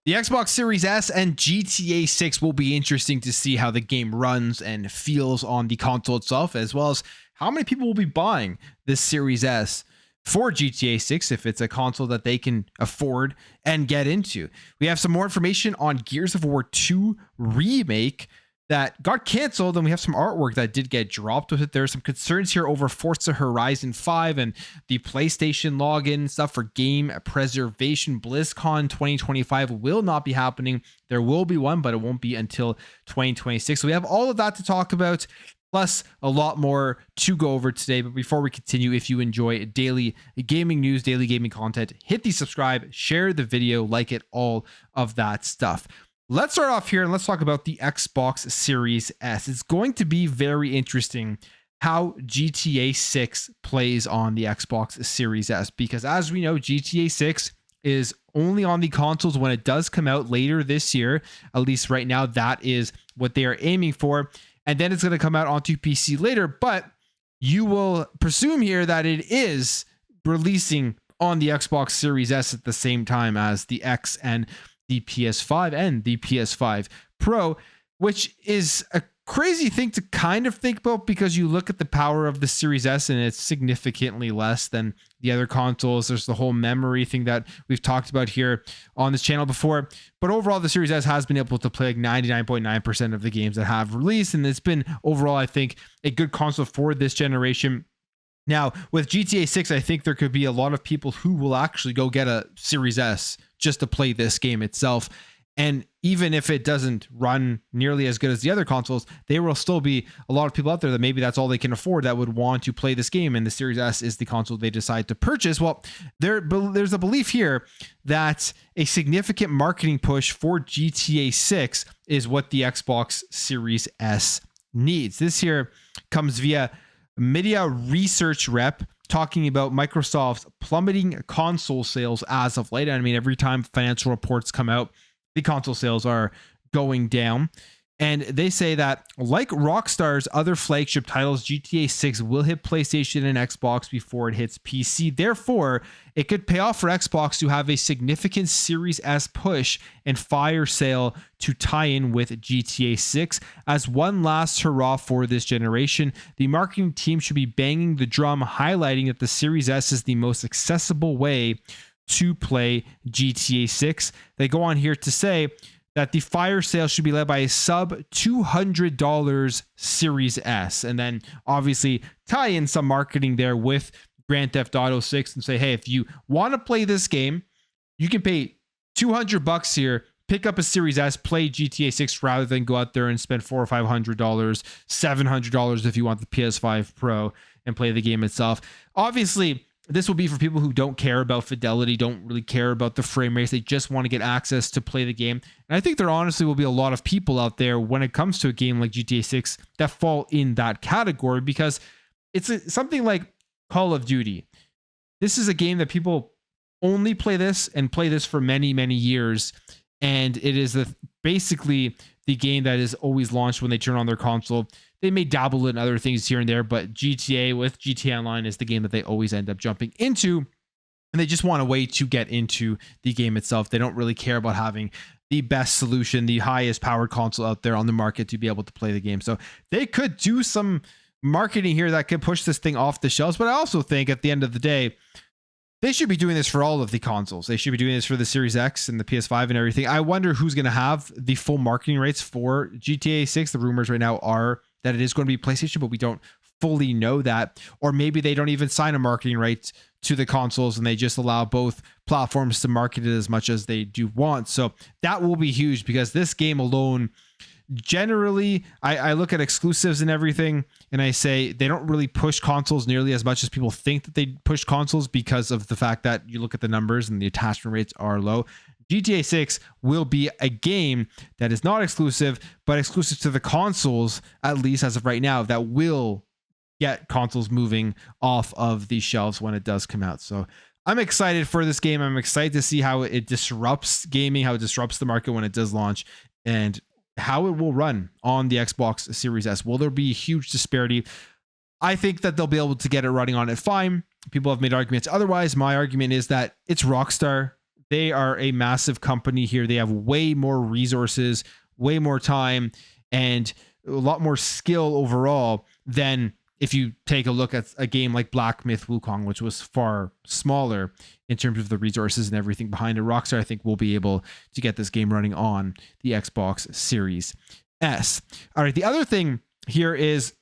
The Xbox Series S and GTA 6 will be interesting to see how the game runs and feels on the console itself, as well as how many people will be buying this Series S for GTA 6 if it's a console that they can afford and get into. We have some more information on Gears of War 2 Remake that got canceled, and we have some artwork that did get dropped with it. There are some concerns here over Forza Horizon 5 and the PlayStation login stuff for game preservation. BlizzCon 2025 will not be happening. There will be one, but it won't be until 2026. So we have all of that to talk about, plus a lot more to go over today. But before we continue, if you enjoy daily gaming news, daily gaming content, hit the subscribe, share the video, like it, all of that stuff. Let's start off here and let's talk about the Xbox Series S. It's going to be very interesting how GTA 6 plays on the Xbox Series S, because as we know, GTA 6 is only on the consoles when it does come out later this year. At least right now, that is what they are aiming for. And then it's going to come out onto PC later, but you will presume here that it is releasing on the Xbox Series S at the same time as the X and the PS5 and the PS5 Pro, which is a crazy thing to kind of think about, because you look at the power of the Series S and it's significantly less than the other consoles. There's the whole memory thing that we've talked about here on this channel before, but overall the Series S has been able to play like 99.9% of the games that have released, and it's been overall, I think, a good console for this generation. Now, with GTA 6, I think there could be a lot of people who will actually go get a Series S just to play this game itself. And even if it doesn't run nearly as good as the other consoles, there will still be a lot of people out there that maybe that's all they can afford that would want to play this game, and the Series S is the console they decide to purchase. Well, there's a belief here that a significant marketing push for GTA 6 is what the Xbox Series S needs. This here comes via media research rep talking about Microsoft's plummeting console sales as of late. I mean, every time financial reports come out, the console sales are going down. And they say that, like Rockstar's other flagship titles, GTA 6 will hit PlayStation and Xbox before it hits PC. Therefore, it could pay off for Xbox to have a significant Series S push and fire sale to tie in with GTA 6 as one last hurrah for this generation. The marketing team should be banging the drum, highlighting that the Series S is the most accessible way to play GTA 6. They go on here to say that the fire sale should be led by a sub $200 Series S. And then obviously tie in some marketing there with Grand Theft Auto 6 and say, hey, if you want to play this game, you can pay $200 here, pick up a Series S, play GTA 6 rather than go out there and spend $400 or $500, $700 if you want the PS5 Pro and play the game itself. Obviously, this will be for people who don't care about fidelity, don't really care about the frame rates. They just want to get access to play the game. And I think there honestly will be a lot of people out there when it comes to a game like GTA 6 that fall in that category, because it's something like Call of Duty. This is a game that people only play this and play this for many, many years. And it is basically the game that is always launched when they turn on their console. They may dabble in other things here and there, but GTA with GTA Online is the game that they always end up jumping into. And they just want a way to get into the game itself. They don't really care about having the best solution, the highest powered console out there on the market to be able to play the game. So they could do some marketing here that could push this thing off the shelves. But I also think at the end of the day, they should be doing this for all of the consoles. They should be doing this for the Series X and the PS5 and everything. I wonder who's going to have the full marketing rights for GTA 6. The rumors right now are that it is going to be PlayStation, but we don't fully know that. Or maybe they don't even sign a marketing right to the consoles and they just allow both platforms to market it as much as they do want. So that will be huge, because this game alone, generally, I look at exclusives and everything and I say they don't really push consoles nearly as much as people think that they push consoles, because of the fact that you look at the numbers and the attachment rates are low. GTA 6 will be a game that is not exclusive, but exclusive to the consoles, at least as of right now, that will get consoles moving off of the shelves when it does come out. So I'm excited for this game. I'm excited to see how it disrupts gaming, how it disrupts the market when it does launch, and how it will run on the Xbox Series S. Will there be a huge disparity? I think that they'll be able to get it running on it fine. People have made arguments otherwise. My argument is that it's Rockstar. they are a massive company here. They have way more resources, way more time, and a lot more skill overall than if you take a look at a game like Black Myth Wukong, which was far smaller in terms of the resources and everything behind it. Rockstar, I think, will be able to get this game running on the Xbox Series S. All right, the other thing here is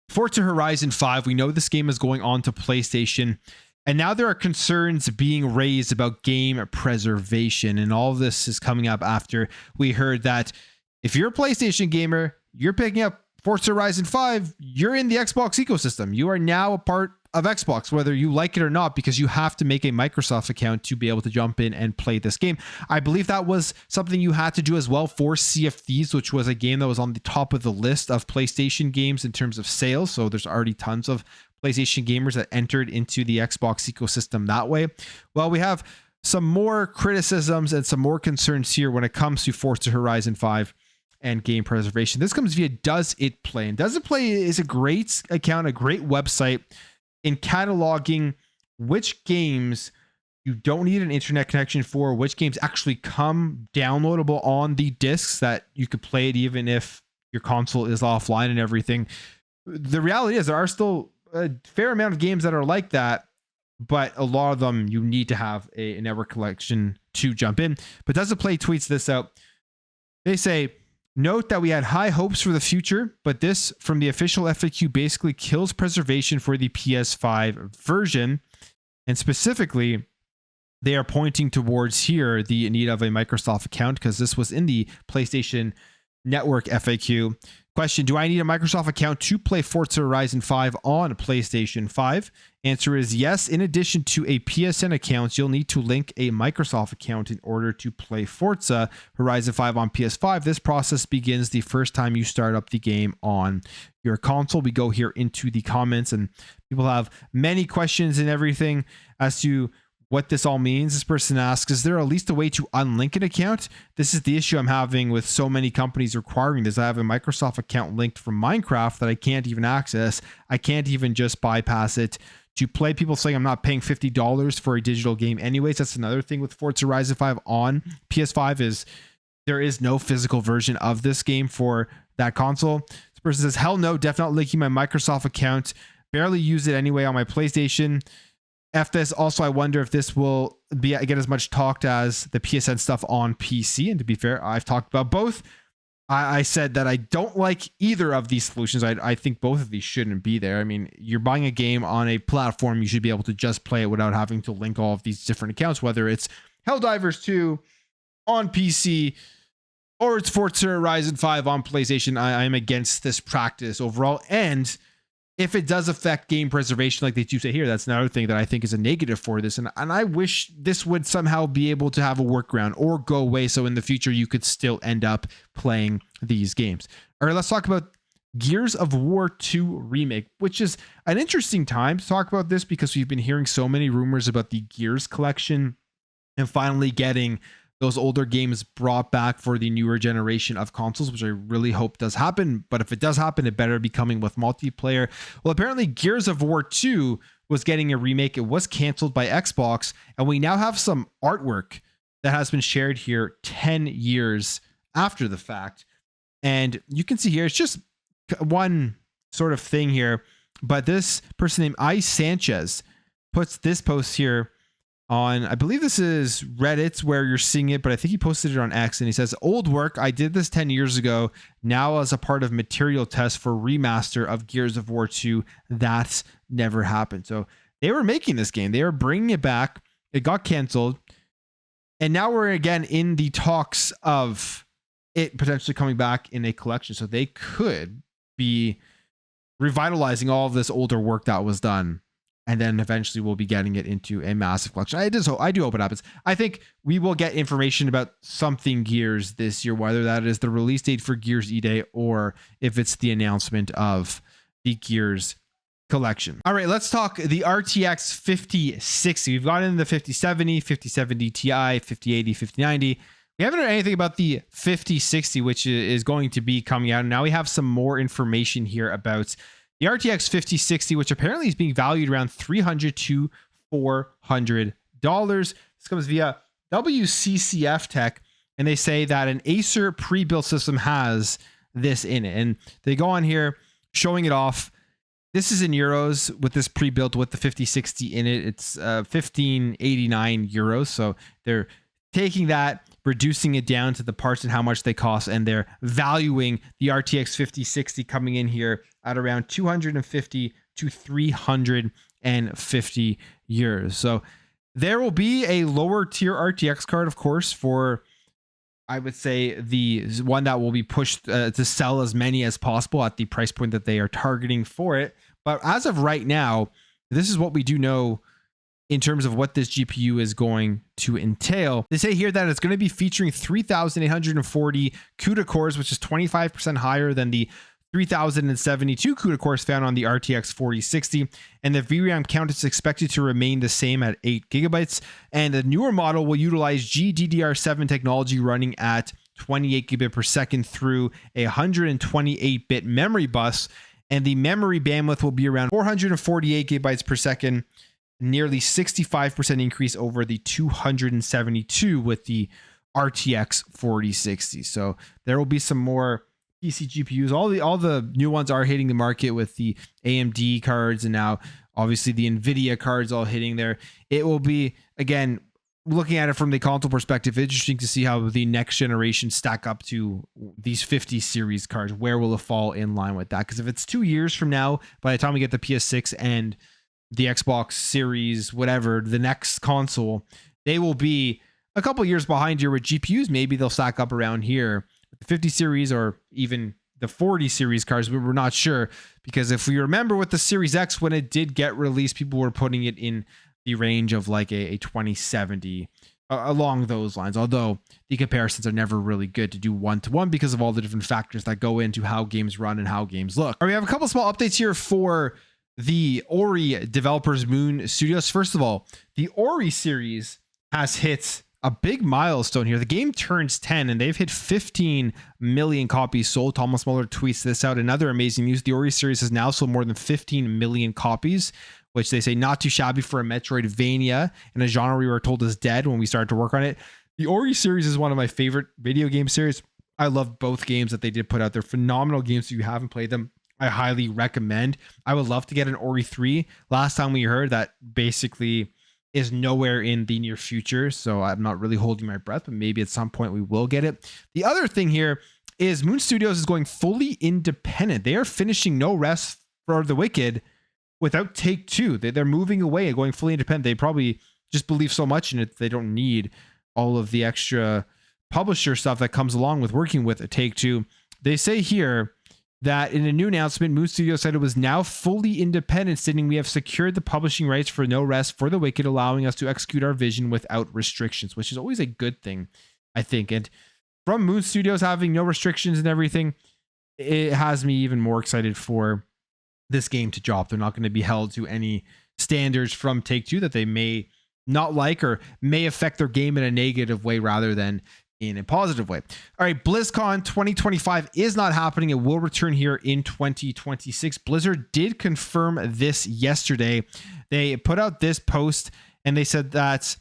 Forza Horizon 5. We know this game is going on to PlayStation, and now there are concerns being raised about game preservation. And all of this is coming up after we heard that if you're a PlayStation gamer, you're picking up Forza Horizon 5, you're in the Xbox ecosystem. You are now a part of Xbox, whether you like it or not, because you have to make a Microsoft account to be able to jump in and play this game. I believe that was something you had to do as well for Sea of Thieves, which was a game that was on the top of the list of PlayStation games in terms of sales. So there's already tons of PlayStation gamers that entered into the Xbox ecosystem that way. Well, we have some more criticisms and some more concerns here when it comes to Forza Horizon 5 and game preservation. This comes via Does It Play. And Does It Play is a great account, a great website in cataloging which games you don't need an internet connection for, which games actually come downloadable on the discs that you could play it even if your console is offline and everything. The reality is there are still a fair amount of games that are like that, but a lot of them you need to have a network connection to jump in. But Does It Play tweets this out. They say, note that we had high hopes for the future, but this from the official FAQ basically kills preservation for the PS5 version. And specifically, they are pointing towards here the need of a Microsoft account, because this was in the PlayStation Network FAQ. Question, do I need a Microsoft account to play Forza Horizon 5 on PlayStation 5? Answer is yes. In addition to a PSN account, you'll need to link a Microsoft account in order to play Forza Horizon 5 on PS5. This process begins the first time you start up the game on your console. We go here into the comments, and people have many questions and everything as to what this all means. This person asks, is there at least a way to unlink an account? This is the issue I'm having with so many companies requiring this. I have a Microsoft account linked from Minecraft that I can't even access. I can't even just bypass it to play. People saying I'm not paying $50 for a digital game anyways. That's another thing with Forza Horizon 5 on PS5 is there is no physical version of this game for that console. This person says, hell no, definitely linking my Microsoft account. Barely use it anyway on my PlayStation. F this. Also, I wonder if this will get as much talked as the PSN stuff on PC. And to be fair, I've talked about both. I said that I don't like either of these solutions. I think both of these shouldn't be there. I mean, you're buying a game on a platform, you should be able to just play it without having to link all of these different accounts, whether it's Helldivers 2 on PC or it's Forza Horizon 5 on PlayStation. I am against this practice overall. And if it does affect game preservation, like they do say here, that's another thing that I think is a negative for this. And I wish this would somehow be able to have a workaround or go away, so in the future you could still end up playing these games. All right, let's talk about Gears of War 2 Remake, which is an interesting time to talk about this because we've been hearing so many rumors about the Gears collection and finally getting those older games brought back for the newer generation of consoles, which I really hope does happen. But if it does happen, it better be coming with multiplayer. Well, apparently Gears of War 2 was getting a remake. It was canceled by Xbox, and we now have some artwork that has been shared here 10 years after the fact. And you can see here, it's just one sort of thing here, but this person named I Sanchez puts this post here on, I believe this is Reddit where you're seeing it, but I think he posted it on X, and he says, old work, I did this 10 years ago, now as a part of material test for remaster of Gears of War 2, that's never happened. So they were making this game, they were bringing it back, it got canceled, and now we're again in the talks of it potentially coming back in a collection. So they could be revitalizing all of this older work that was done, and then eventually we'll be getting it into a massive collection. I do hope it happens. I think we will get information about something Gears this year, whether that is the release date for Gears E-Day or if it's the announcement of the Gears collection. All right, let's talk the RTX 5060. We've got in the 5070, 5070 Ti, 5080, 5090. We haven't heard anything about the 5060, which is going to be coming out. Now we have some more information here about the RTX 5060, which apparently is being valued around $300 to $400. This comes via WCCF Tech, and they say that an Acer pre-built system has this in it. And they go on here showing it off. This is in euros with this pre-built with the 5060 in it. It's 1589 euros. So they're taking that, reducing it down to the parts and how much they cost, and they're valuing the RTX 5060 coming in here at around 250 to 350 euros. So there will be a lower tier RTX card, of course, for, I would say, the one that will be pushed to sell as many as possible at the price point that they are targeting for it. But as of right now, this is what we do know in terms of what this GPU is going to entail. They say here that it's going to be featuring 3,840 CUDA cores, which is 25% higher than the 3,072 CUDA cores found on the RTX 4060, and the VRAM count is expected to remain the same at 8 gigabytes. And the newer model will utilize GDDR7 technology running at 28 gigabit per second through a 128-bit memory bus, and the memory bandwidth will be around 448 gigabytes per second, nearly 65% increase over the 272 with the RTX 4060. So there will be some more PC GPUs. All the new ones are hitting the market with the AMD cards, and now obviously the Nvidia cards all hitting there. It will be, again, looking at it from the console perspective, interesting to see how the next generation stack up to these 50 series cards. Where will it fall in line with that? Because if it's 2 years from now, by the time we get the PS6 and the Xbox Series, whatever, the next console, they will be a couple years behind here with GPUs. Maybe they'll stack up around here with the 50 series or even the 40 series cards, but we're not sure, because if we remember with the Series X, when it did get released, people were putting it in the range of like a 2070 along those lines, although the comparisons are never really good to do one-to-one because of all the different factors that go into how games run and how games look. All right, we have a couple small updates here for the Ori developers, Moon Studios. First of all, the Ori series has hit a big milestone here. The game turns 10 and they've hit 15 million copies sold. Thomas Muller tweets this out. Another amazing news: the Ori series has now sold more than 15 million copies, which they say not too shabby for a Metroidvania in a genre we were told is dead when we started to work on it. The Ori series is one of my favorite video game series. I love both games that they did put out. They're phenomenal games. If you haven't played them, I highly recommend. I would love to get an Ori 3. Last time we heard that basically is nowhere in the near future, so I'm not really holding my breath, but maybe at some point we will get it. The other thing here is Moon Studios is going fully independent. They are finishing No Rest for the Wicked without Take-Two. They're moving away and going fully independent. They probably just believe so much in it, they don't need all of the extra publisher stuff that comes along with working with a Take-Two. They say here that in a new announcement, Moon Studios said it was now fully independent, stating, "We have secured the publishing rights for No Rest for the Wicked, allowing us to execute our vision without restrictions," which is always a good thing, I think. And from Moon Studios having no restrictions and everything, it has me even more excited for this game to drop. They're not going to be held to any standards from Take-Two that they may not like or may affect their game in a negative way rather than in a positive way. All right, BlizzCon 2025 is not happening. It will return here in 2026. Blizzard did confirm this yesterday. They put out this post and they said that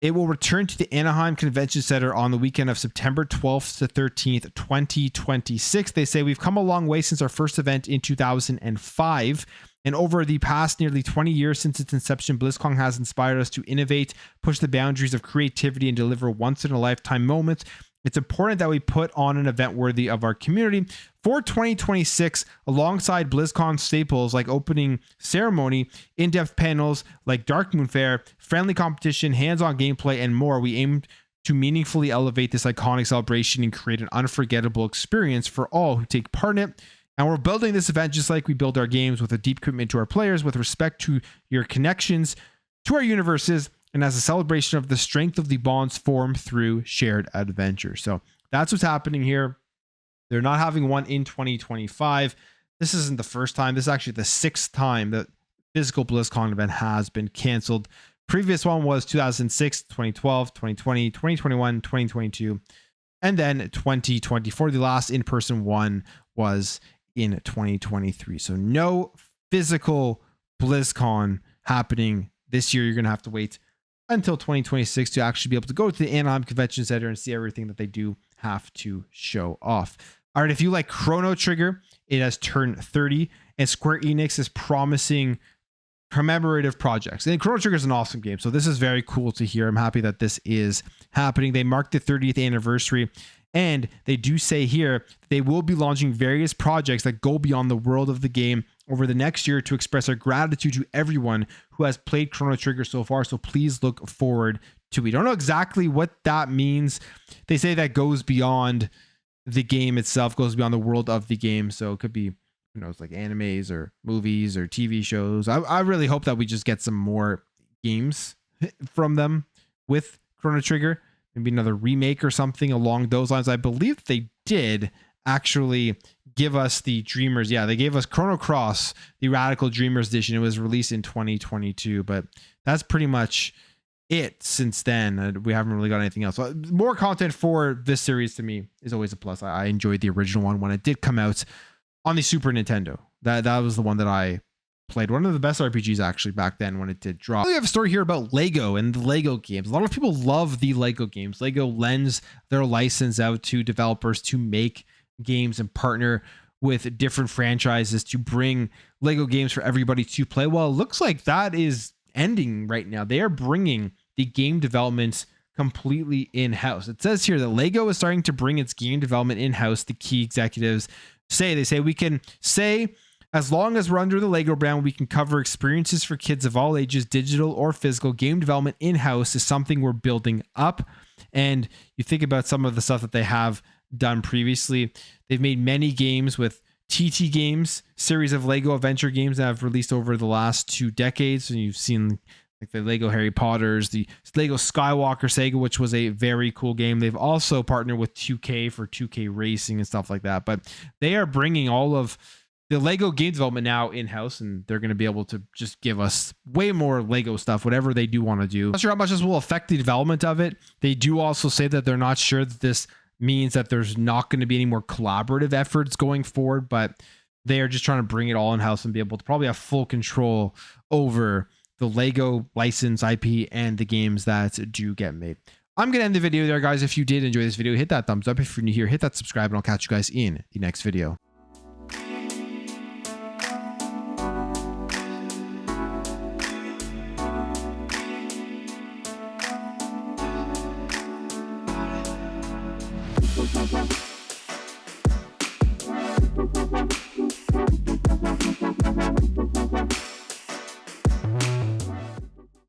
it will return to the Anaheim Convention Center on the weekend of September 12th to 13th, 2026. They say, "We've come a long way since our first event in 2005. And over the past nearly 20 years since its inception, BlizzCon has inspired us to innovate, push the boundaries of creativity, and deliver once-in-a-lifetime moments. It's important that we put on an event worthy of our community. For 2026, alongside BlizzCon staples like opening ceremony, in-depth panels like Dark Moon Fair, friendly competition, hands-on gameplay, and more, we aim to meaningfully elevate this iconic celebration and create an unforgettable experience for all who take part in it. And we're building this event just like we build our games, with a deep commitment to our players, with respect to your connections to our universes, and as a celebration of the strength of the bonds formed through shared adventure." So that's what's happening here. They're not having one in 2025. This isn't the first time. This is actually the 6th time that physical BlizzCon event has been canceled. Previous one was 2006, 2012, 2020, 2021, 2022, and then 2024. The last in-person one was in 2023. So no physical BlizzCon happening this year. You're going to have to wait until 2026 to actually be able to go to the Anaheim Convention Center and see everything that they do have to show off. All right, if you like Chrono Trigger, it has turned 30, and Square Enix is promising commemorative projects. And Chrono Trigger is an awesome game, so this is very cool to hear. I'm happy that this is happening. They marked the 30th anniversary, and they do say here they will be launching various projects that go beyond the world of the game over the next year to express our gratitude to everyone who has played Chrono Trigger so far. So please look forward to it. We don't know exactly what that means. They say that goes beyond the game itself, goes beyond the world of the game. So it could be, who knows, like animes or movies or TV shows. I really hope that we just get some more games from them with Chrono Trigger. Maybe another remake or something along those lines. I believe they did actually give us the Dreamers. Yeah, they gave us Chrono Cross, the Radical Dreamers edition. It was released in 2022, but that's pretty much it since then. We haven't really got anything else. So more content for this series to me is always a plus. I enjoyed the original one when it did come out on the Super Nintendo. That was the one that I played. One of the best RPGs actually back then when it did drop. We have a story here about Lego and the Lego games. A lot of people love the Lego games. Lego lends their license out to developers to make games and partner with different franchises to bring Lego games for everybody to play. Well, it looks like that is ending right now. They are bringing the game development completely in-house. It says here that Lego is starting to bring its game development in-house. The key executives they say we can say, as long as we're under the Lego brand, we can cover experiences for kids of all ages, digital or physical. Game development in-house is something we're building up. And you think about some of the stuff that they have done previously. They've made many games with TT Games, series of Lego adventure games that have released over the last 2 decades. And you've seen like the Lego Harry Potters, the Lego Skywalker Saga, which was a very cool game. They've also partnered with 2K for 2K Racing and stuff like that. But they are bringing all of the Lego game development now in-house, and they're going to be able to just give us way more Lego stuff, whatever they do want to do. Not sure how much this will affect the development of it. They do also say that they're not sure that this means that there's not going to be any more collaborative efforts going forward, but they are just trying to bring it all in-house and be able to probably have full control over the Lego license IP and the games that do get made. I'm going to end the video there, guys. If you did enjoy this video, hit that thumbs up. If you're new here, hit that subscribe, and I'll catch you guys in the next video.